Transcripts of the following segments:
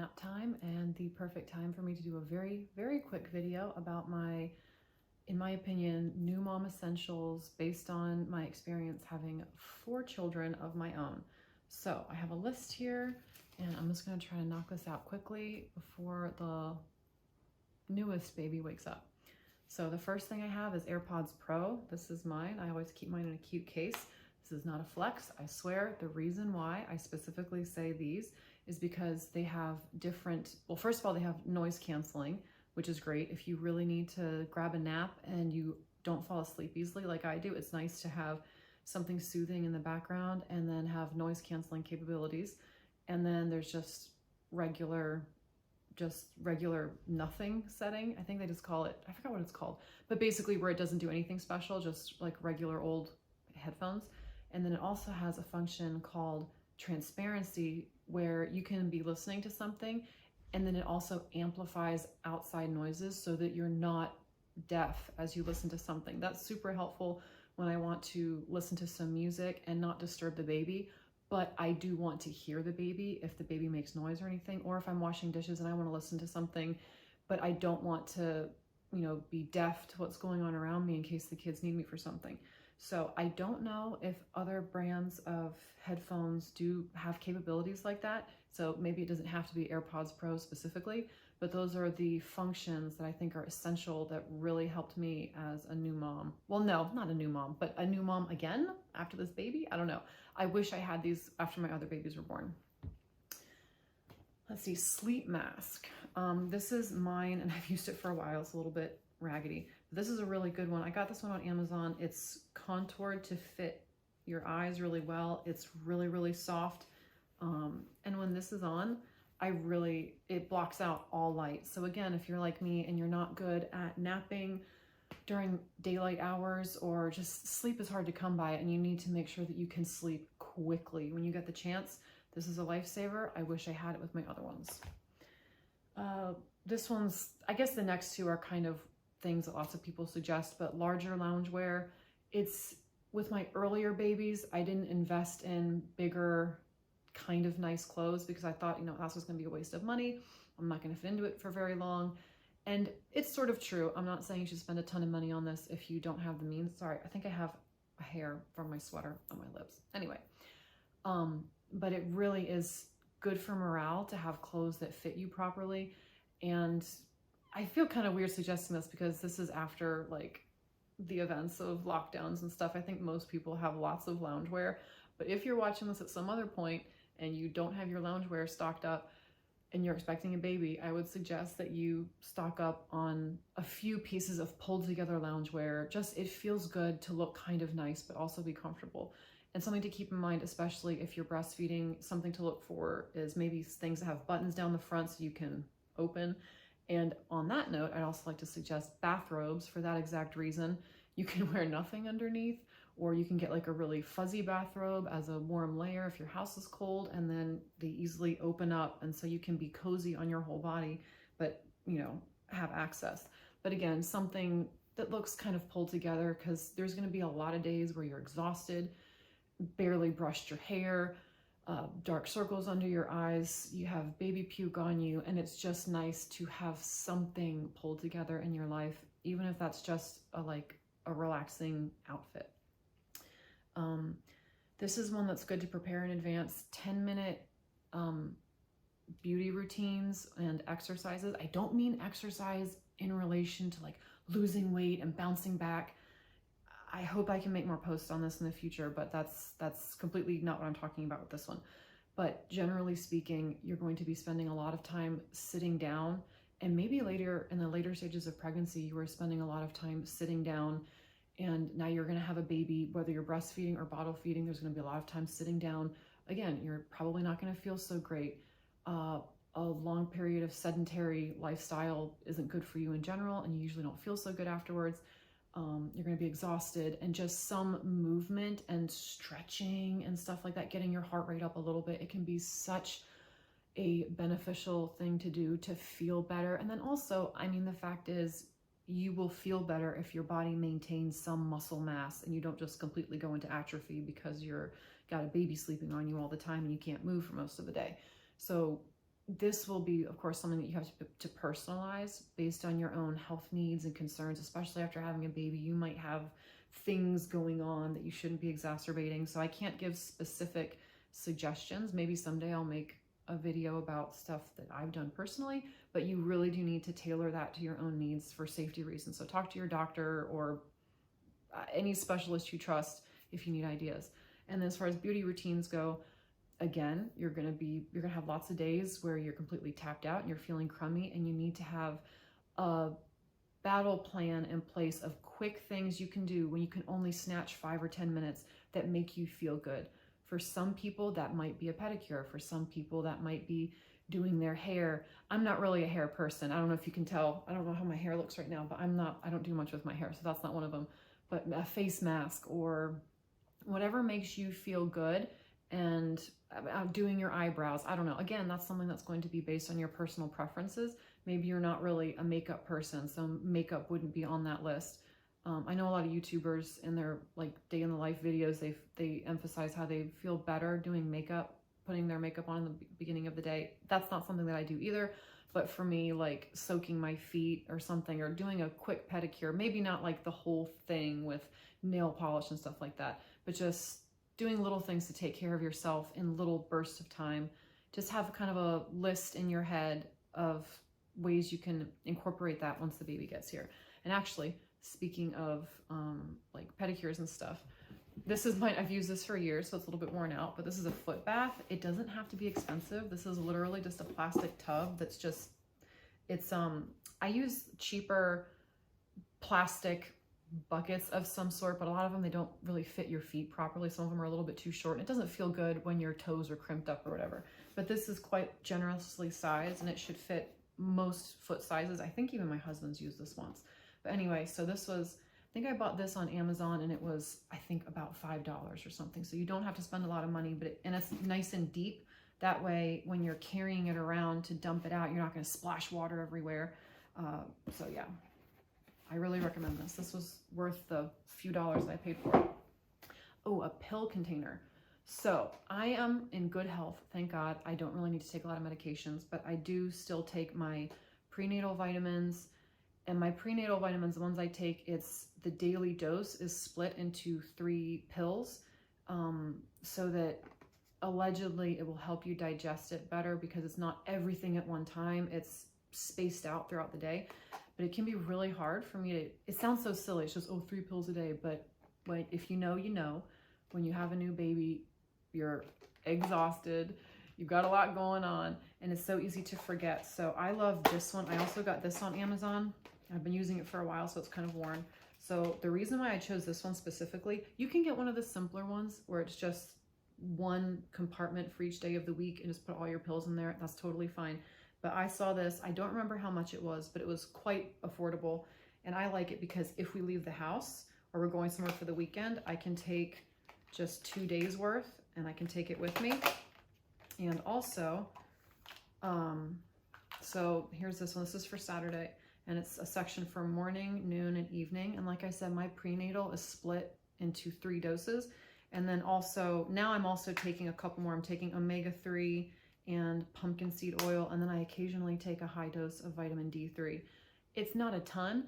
nap time and the perfect time for me to do a very, very quick video about my, in my opinion, new mom essentials based on my experience having 4 children of my own. So I have a list here and I'm just going to try to knock this out quickly before the newest baby wakes up. So the first thing I have is AirPods Pro. This is mine. I always keep mine in a cute case. This is not a flex, I swear. The reason why I specifically say these is because they have different, well, first of all, they have noise canceling, which is great. If you really need to grab a nap and you don't fall asleep easily like I do, it's nice to have something soothing in the background and then have noise canceling capabilities. And then there's just regular nothing setting. I think they just call it, I forgot what it's called, but basically where it doesn't do anything special, just like regular old headphones. And then it also has a function called transparency where you can be listening to something and then it also amplifies outside noises so that you're not deaf as you listen to something. That's super helpful when I want to listen to some music and not disturb the baby, but I do want to hear the baby if the baby makes noise or anything, or if I'm washing dishes and I want to listen to something, but I don't want to, be deaf to what's going on around me in case the kids need me for something. So I don't know if other brands of headphones do have capabilities like that. So maybe it doesn't have to be AirPods Pro specifically, but those are the functions that I think are essential that really helped me as a new mom. Well, no, not a new mom, but a new mom again after this baby. I don't know. I wish I had these after my other babies were born. Let's see, sleep mask. This is mine and I've used it for a while. It's a little bit raggedy. This is a really good one. I got this one on Amazon. It's contoured to fit your eyes really well. It's really, really soft. And when this is on, it blocks out all light. So again, if you're like me and you're not good at napping during daylight hours, or just sleep is hard to come by and you need to make sure that you can sleep quickly when you get the chance, this is a lifesaver. I wish I had it with my other ones. This one's, I guess the next two are kind of things that lots of people suggest, but larger loungewear. It's with my earlier babies, I didn't invest in bigger kind of nice clothes because I thought, that's was gonna be a waste of money. I'm not gonna fit into it for very long. And it's sort of true. I'm not saying you should spend a ton of money on this if you don't have the means. Sorry, I think I have a hair from my sweater on my lips. Anyway, but it really is good for morale to have clothes that fit you properly. And I feel kind of weird suggesting this because this is after like the events of lockdowns and stuff. I think most people have lots of loungewear, but if you're watching this at some other point and you don't have your loungewear stocked up and you're expecting a baby, I would suggest that you stock up on a few pieces of pulled together loungewear. Just, it feels good to look kind of nice, but also be comfortable. And something to keep in mind, especially if you're breastfeeding, something to look for is maybe things that have buttons down the front so you can open. And on that note, I'd also like to suggest bathrobes for that exact reason. You can wear nothing underneath, or you can get like a really fuzzy bathrobe as a warm layer if your house is cold, and then they easily open up and so you can be cozy on your whole body, but have access. But again, something that looks kind of pulled together, because there's going to be a lot of days where you're exhausted, barely brushed your hair, dark circles under your eyes, you have baby puke on you, and it's just nice to have something pulled together in your life, even if that's just a relaxing outfit. This is one that's good to prepare in advance. 10-minute beauty routines and exercises. I don't mean exercise in relation to like losing weight and bouncing back. I hope I can make more posts on this in the future, but that's completely not what I'm talking about with this one. But generally speaking, you're going to be spending a lot of time sitting down, and maybe later in the later stages of pregnancy, you were spending a lot of time sitting down, and now you're going to have a baby, whether you're breastfeeding or bottle feeding, there's going to be a lot of time sitting down. Again, you're probably not going to feel so great. A long period of sedentary lifestyle isn't good for you in general, and you usually don't feel so good afterwards. You're going to be exhausted, and just some movement and stretching and stuff like that, getting your heart rate up a little bit, it can be such a beneficial thing to do to feel better. And then also, the fact is, you will feel better if your body maintains some muscle mass and you don't just completely go into atrophy because you're got a baby sleeping on you all the time and you can't move for most of the day. So this will be, of course, something that you have to personalize based on your own health needs and concerns, especially after having a baby. You might have things going on that you shouldn't be exacerbating. So I can't give specific suggestions. Maybe someday I'll make a video about stuff that I've done personally, but you really do need to tailor that to your own needs for safety reasons. So talk to your doctor or any specialist you trust if you need ideas. And as far as beauty routines go, again, you're gonna have lots of days where you're completely tapped out and you're feeling crummy, and you need to have a battle plan in place of quick things you can do when you can only snatch 5 or 10 minutes that make you feel good. For some people, that might be a pedicure. For some people, that might be doing their hair. I'm not really a hair person. I don't know if you can tell. I don't know how my hair looks right now, but I don't do much with my hair, so that's not one of them. But a face mask or whatever makes you feel good, and doing your eyebrows. I don't know. Again, that's something that's going to be based on your personal preferences. Maybe you're not really a makeup person, so makeup wouldn't be on that list. I know a lot of YouTubers in their like day in the life videos, they emphasize how they feel better doing makeup, putting their makeup on in the beginning of the day. That's not something that I do either. But for me, like soaking my feet or something, or doing a quick pedicure, maybe not like the whole thing with nail polish and stuff like that, but just doing little things to take care of yourself in little bursts of time. Just have kind of a list in your head of ways you can incorporate that once the baby gets here. And actually, speaking of like pedicures and stuff, this is I've used this for years, so it's a little bit worn out, but this is a foot bath. It doesn't have to be expensive. This is literally just a plastic tub that's just, I use cheaper plastic buckets of some sort, but a lot of them, they don't really fit your feet properly. Some of them are a little bit too short, and it doesn't feel good when your toes are crimped up or whatever. But this is quite generously sized, and it should fit most foot sizes. I think even my husband's used this once. But anyway, so this was, I think I bought this on Amazon, and it was, I think, about $5 or something. So you don't have to spend a lot of money, but and it's nice and deep. That way, when you're carrying it around to dump it out, you're not going to splash water everywhere. So yeah, I really recommend this. This was worth the few dollars I paid for it. Oh, a pill container. So I am in good health, thank God. I don't really need to take a lot of medications, but I do still take my prenatal vitamins. And my prenatal vitamins, the ones I take, it's the daily dose is split into 3 pills, so that allegedly it will help you digest it better, because it's not everything at one time. It's spaced out throughout the day. But it can be really hard for me to, it sounds so silly. It's just, oh, 3 pills a day. But if you know, you know. When you have a new baby, you're exhausted. You've got a lot going on, and it's so easy to forget. So I love this one. I also got this on Amazon. I've been using it for a while, so it's kind of worn. So the reason why I chose this one specifically, you can get one of the simpler ones where it's just one compartment for each day of the week and just put all your pills in there. That's totally fine. But I saw this, I don't remember how much it was, but it was quite affordable. And I like it because if we leave the house or we're going somewhere for the weekend, I can take just 2 days worth and I can take it with me. And also, so here's this one. This is for Saturday, and it's a section for morning, noon, and evening. And like I said, my prenatal is split into 3 doses. And then also, now I'm also taking a couple more. I'm taking omega-3 and pumpkin seed oil, and then I occasionally take a high dose of vitamin D3. It's not a ton,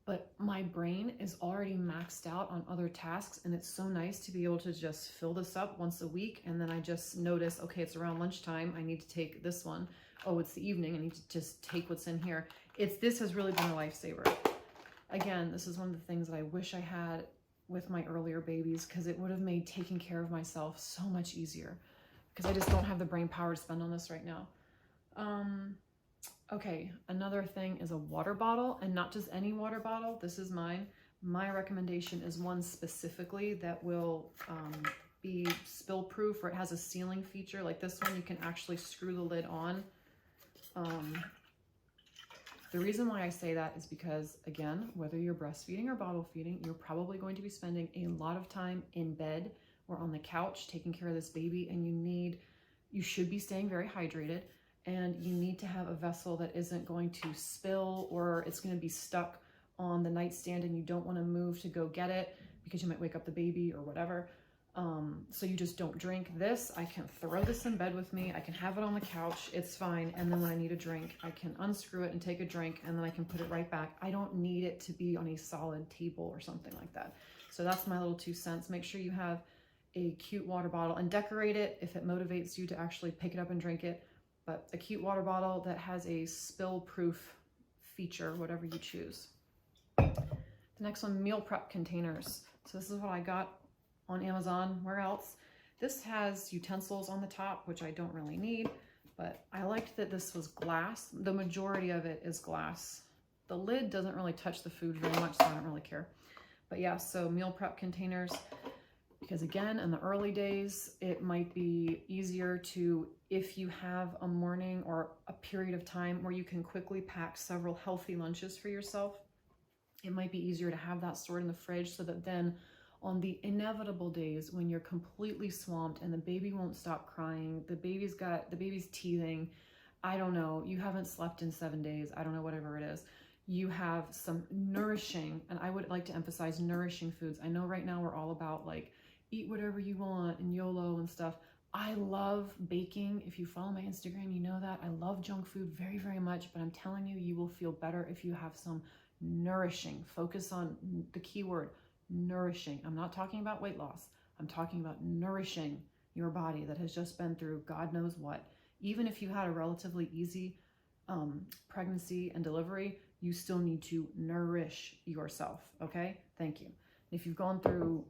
but my brain is already maxed out on other tasks, and it's so nice to be able to just fill this up once a week, and then I just notice, okay, it's around lunchtime, I need to take this one. Oh, it's the evening, I need to just take what's in here. This has really been a lifesaver. Again, this is one of the things that I wish I had with my earlier babies, because it would have made taking care of myself so much easier, because I just don't have the brain power to spend on this right now. Okay, another thing is a water bottle, and not just any water bottle. This is mine. My recommendation is one specifically that will be spill proof, or it has a sealing feature. Like this one, you can actually screw the lid on. The reason why I say that is because, again, whether you're breastfeeding or bottle feeding, you're probably going to be spending a lot of time in bed or on the couch taking care of this baby, and you should be staying very hydrated, and you need to have a vessel that isn't going to spill, or it's going to be stuck on the nightstand and you don't want to move to go get it because you might wake up the baby or whatever. So you just don't drink this. I can throw this in bed with me. I can have it on the couch. It's fine. And then when I need a drink, I can unscrew it and take a drink, and then I can put it right back. I don't need it to be on a solid table or something like that. So that's my little 2 cents. Make sure you have a cute water bottle and decorate it if it motivates you to actually pick it up and drink it. But a cute water bottle that has a spill-proof feature, whatever you choose. The next one, meal prep containers. So this is what I got on Amazon. Where else? This has utensils on the top, which I don't really need, but I liked that this was glass. The majority of it is glass. The lid doesn't really touch the food very much, so I don't really care. But yeah, so meal prep containers, because again, in the early days, it might be easier to, if you have a morning or a period of time where you can quickly pack several healthy lunches for yourself, it might be easier to have that stored in the fridge, so that then on the inevitable days when you're completely swamped and the baby won't stop crying, the baby's teething, I don't know, you haven't slept in 7 days, I don't know, whatever it is, you have some nourishing, and I would like to emphasize nourishing foods. I know right now we're all about like, eat whatever you want and YOLO and stuff. I love baking. If you follow my Instagram, you know that. I love junk food very, very much, but I'm telling you, you will feel better if you have some nourishing. Focus on the keyword, nourishing. I'm not talking about weight loss. I'm talking about nourishing your body that has just been through God knows what. Even if you had a relatively easy pregnancy and delivery, you still need to nourish yourself, okay? Thank you. If you've gone through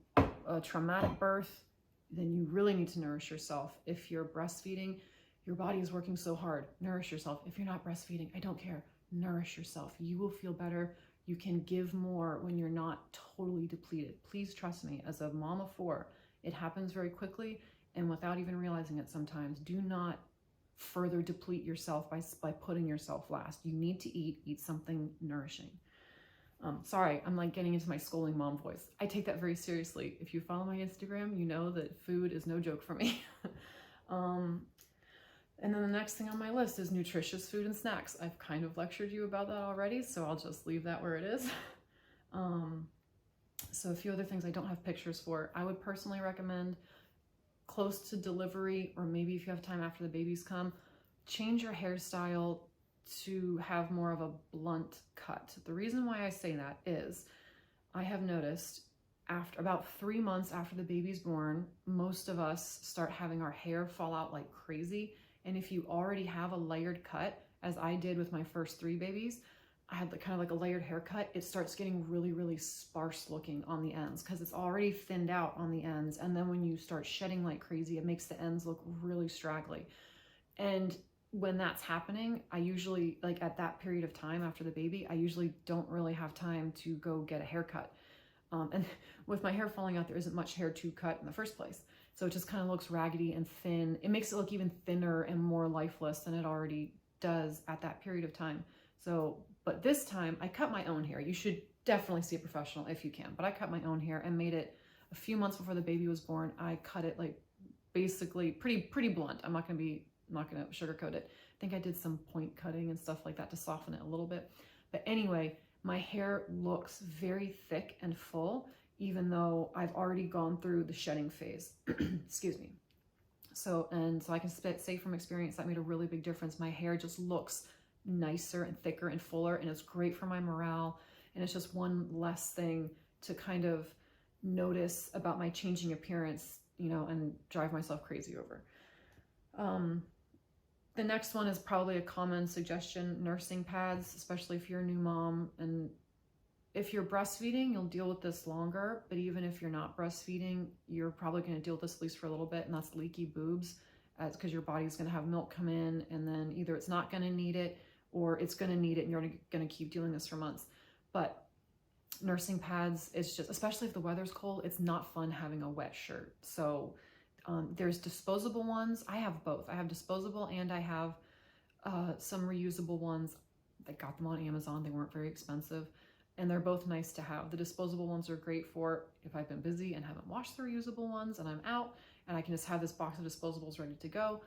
a traumatic birth, then you really need to nourish yourself. If you're breastfeeding, your body is working so hard. Nourish yourself. If you're not breastfeeding, I don't care. Nourish yourself. You will feel better. You can give more when you're not totally depleted. Please trust me, as a mom of 4, it happens very quickly and without even realizing it sometimes. Do not further deplete yourself by putting yourself last. You need to eat something nourishing. Sorry, I'm like getting into my scolding mom voice. I take that very seriously. If you follow my Instagram, you know that food is no joke for me. And then the next thing on my list is nutritious food and snacks. I've kind of lectured you about that already, so I'll just leave that where it is. So a few other things I don't have pictures for. I would personally recommend close to delivery, or maybe if you have time after the babies come, change your hairstyle to have more of a blunt cut. The reason why I say that is I have noticed after about 3 months after the baby's born, most of us start having our hair fall out like crazy. And if you already have a layered cut, as I did with my first 3 babies, I had kind of like a layered haircut, it starts getting really, really sparse looking on the ends because it's already thinned out on the ends. And then when you start shedding like crazy, it makes the ends look really straggly. And when that's happening, I usually, like at that period of time after the baby, I usually don't really have time to go get a haircut. And with my hair falling out, there isn't much hair to cut in the first place. So it just kind of looks raggedy and thin. It makes it look even thinner and more lifeless than it already does at that period of time. So, but this time I cut my own hair. You should definitely see a professional if you can, but I cut my own hair and made it a few months before the baby was born. I cut it like basically pretty blunt. I'm not gonna sugarcoat it. I think I did some point cutting and stuff like that to soften it a little bit. But anyway, my hair looks very thick and full, even though I've already gone through the shedding phase. Excuse me. So I can say from experience that made a really big difference. My hair just looks nicer and thicker and fuller, and it's great for my morale. And it's just one less thing to kind of notice about my changing appearance, you know, and drive myself crazy over. The next one is probably a common suggestion, nursing pads, especially if you're a new mom. And if you're breastfeeding, you'll deal with this longer, but even if you're not breastfeeding, you're probably going to deal with this at least for a little bit, and that's leaky boobs, because your body's going to have milk come in, and then either it's not going to need it, or it's going to need it, and you're going to keep dealing this for months. But nursing pads, it's just, especially if the weather's cold, it's not fun having a wet shirt. So there's disposable ones. I have both. I have disposable and I have some reusable ones. I got them on Amazon. They weren't very expensive, and they're both nice to have. The disposable ones are great for if I've been busy and haven't washed the reusable ones and I'm out, and I can just have this box of disposables ready to go.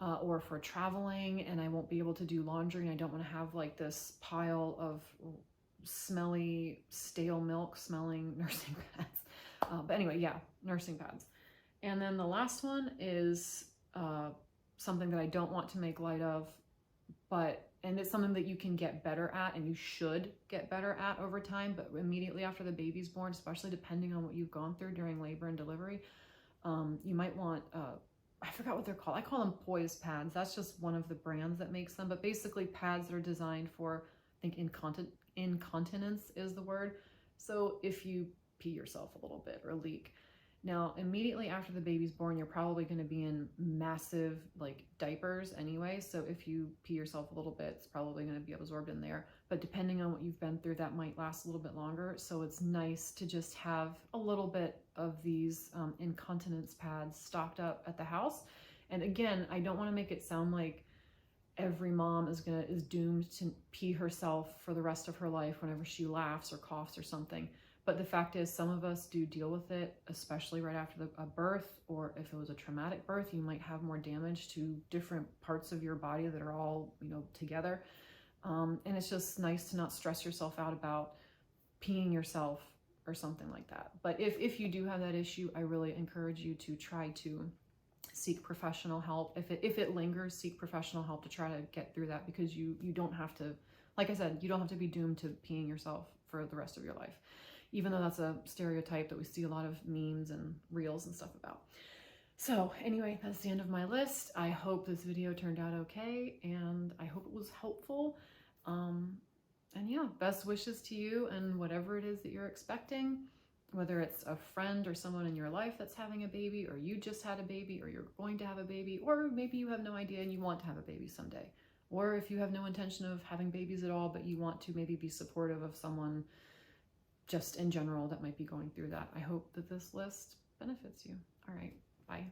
Or for traveling and I won't be able to do laundry and I don't want to have like this pile of smelly, stale milk smelling nursing pads. But anyway, yeah, nursing pads. And then the last one is something that I don't want to make light of, and it's something that you can get better at, and you should get better at over time, but immediately after the baby's born, especially depending on what you've gone through during labor and delivery, you might want, I forgot what they're called. I call them poise pads. That's just one of the brands that makes them, but basically pads that are designed for, I think incontinence is the word. So if you pee yourself a little bit or leak. Now, immediately after the baby's born, you're probably going to be in massive like diapers anyway. So if you pee yourself a little bit, it's probably going to be absorbed in there. But depending on what you've been through, that might last a little bit longer. So it's nice to just have a little bit of these incontinence pads stocked up at the house. And again, I don't want to make it sound like every mom is doomed to pee herself for the rest of her life whenever she laughs or coughs or something. But the fact is, some of us do deal with it, especially right after a birth, or if it was a traumatic birth, you might have more damage to different parts of your body that are all, together. And it's just nice to not stress yourself out about peeing yourself or something like that. But if you do have that issue, I really encourage you to try to seek professional help. If it lingers, seek professional help to try to get through that, because you don't have to, like I said, you don't have to be doomed to peeing yourself for the rest of your life, even though that's a stereotype that we see a lot of memes and reels and stuff about. So anyway, that's the end of my list. I hope this video turned out okay, and I hope it was helpful. And yeah, best wishes to you and whatever it is that you're expecting, whether it's a friend or someone in your life that's having a baby, or you just had a baby, or you're going to have a baby, or maybe you have no idea and you want to have a baby someday. Or if you have no intention of having babies at all, but you want to maybe be supportive of someone just in general that might be going through that. I hope that this list benefits you. All right, bye.